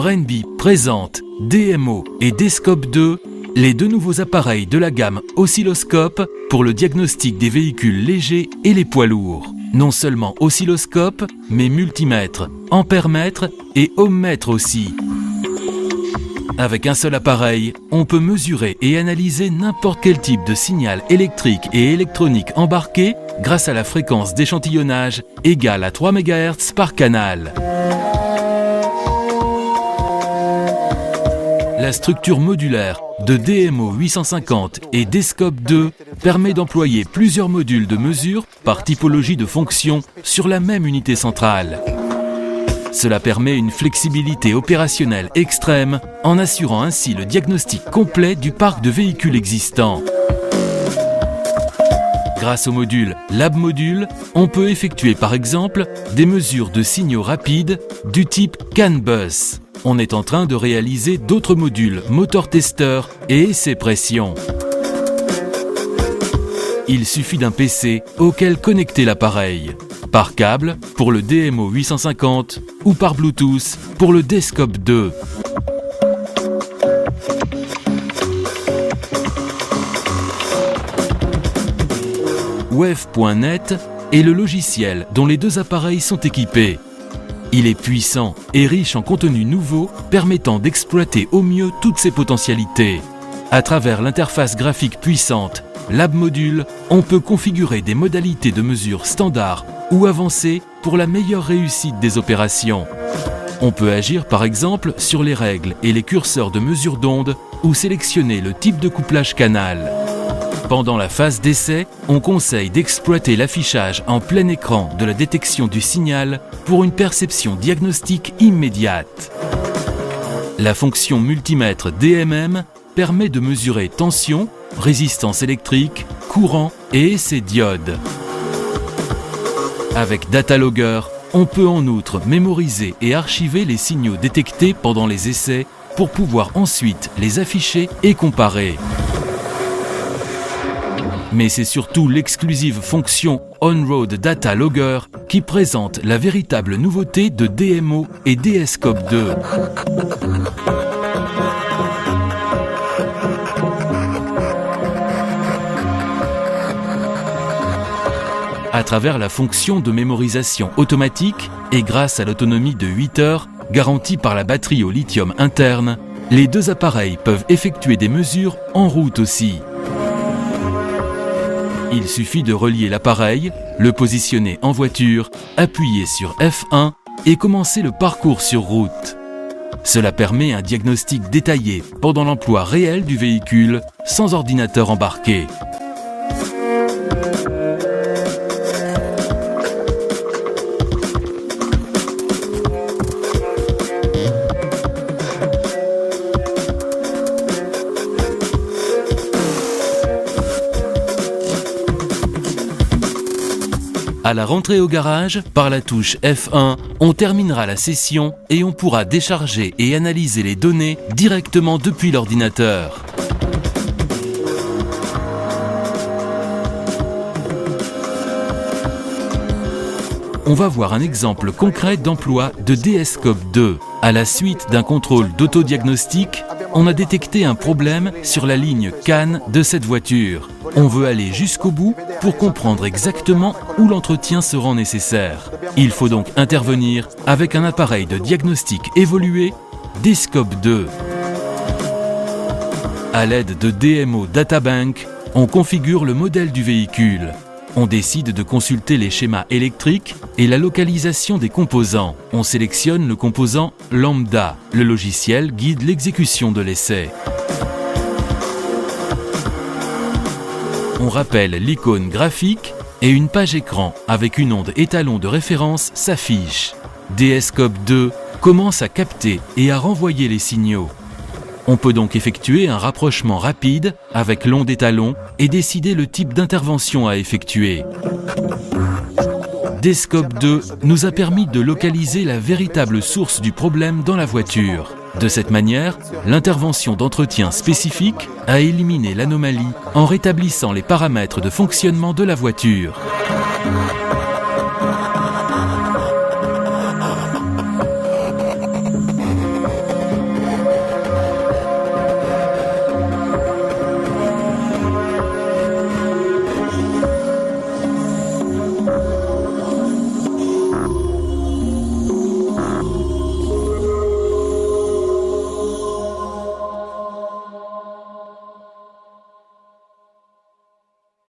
Brainbee présente DMO et Descope 2, les deux nouveaux appareils de la gamme oscilloscope pour le diagnostic des véhicules légers et les poids lourds. Non seulement oscilloscope, mais multimètre, ampèremètre et ohmmètre aussi. Avec un seul appareil, on peut mesurer et analyser n'importe quel type de signal électrique et électronique embarqué grâce à la fréquence d'échantillonnage égale à 3 MHz par canal. La structure modulaire de DMO 850 et Descope 2 permet d'employer plusieurs modules de mesure par typologie de fonction sur la même unité centrale. Cela permet une flexibilité opérationnelle extrême en assurant ainsi le diagnostic complet du parc de véhicules existants. Grâce au module LabModule, on peut effectuer par exemple des mesures de signaux rapides du type CAN-bus. On est en train de réaliser d'autres modules moteur testeur et essai pression. Il suffit d'un PC auquel connecter l'appareil, par câble pour le DMO 850 ou par Bluetooth pour le Descope 2. Wave.net est le logiciel dont les deux appareils sont équipés. Il est puissant et riche en contenus nouveaux permettant d'exploiter au mieux toutes ses potentialités. À travers l'interface graphique puissante LabModule, on peut configurer des modalités de mesure standard ou avancées pour la meilleure réussite des opérations. On peut agir par exemple sur les règles et les curseurs de mesure d'onde ou sélectionner le type de couplage canal. Pendant la phase d'essai, on conseille d'exploiter l'affichage en plein écran de la détection du signal pour une perception diagnostique immédiate. La fonction multimètre DMM permet de mesurer tension, résistance électrique, courant et essai diode. Avec Datalogger, on peut en outre mémoriser et archiver les signaux détectés pendant les essais pour pouvoir ensuite les afficher et comparer. Mais c'est surtout l'exclusive fonction On-Road Data Logger qui présente la véritable nouveauté de DMO et Descope 2. À travers la fonction de mémorisation automatique et grâce à l'autonomie de 8 heures garantie par la batterie au lithium interne, les deux appareils peuvent effectuer des mesures en route aussi. Il suffit de relier l'appareil, le positionner en voiture, appuyer sur F1 et commencer le parcours sur route. Cela permet un diagnostic détaillé pendant l'emploi réel du véhicule sans ordinateur embarqué. À la rentrée au garage, par la touche F1, on terminera la session et on pourra décharger et analyser les données directement depuis l'ordinateur. On va voir un exemple concret d'emploi de Descope 2. À la suite d'un contrôle d'autodiagnostic, on a détecté un problème sur la ligne CAN de cette voiture. On veut aller jusqu'au bout pour comprendre exactement où l'entretien se rend nécessaire. Il faut donc intervenir avec un appareil de diagnostic évolué, Descope 2. À l'aide de DMO Databank, on configure le modèle du véhicule. On décide de consulter les schémas électriques et la localisation des composants. On sélectionne le composant lambda. Le logiciel guide l'exécution de l'essai. On rappelle l'icône graphique et une page écran avec une onde étalon de référence s'affiche. Descope 2 commence à capter et à renvoyer les signaux. On peut donc effectuer un rapprochement rapide avec l'onde étalon et décider le type d'intervention à effectuer. Descope 2 nous a permis de localiser la véritable source du problème dans la voiture. De cette manière, l'intervention d'entretien spécifique a éliminé l'anomalie en rétablissant les paramètres de fonctionnement de la voiture.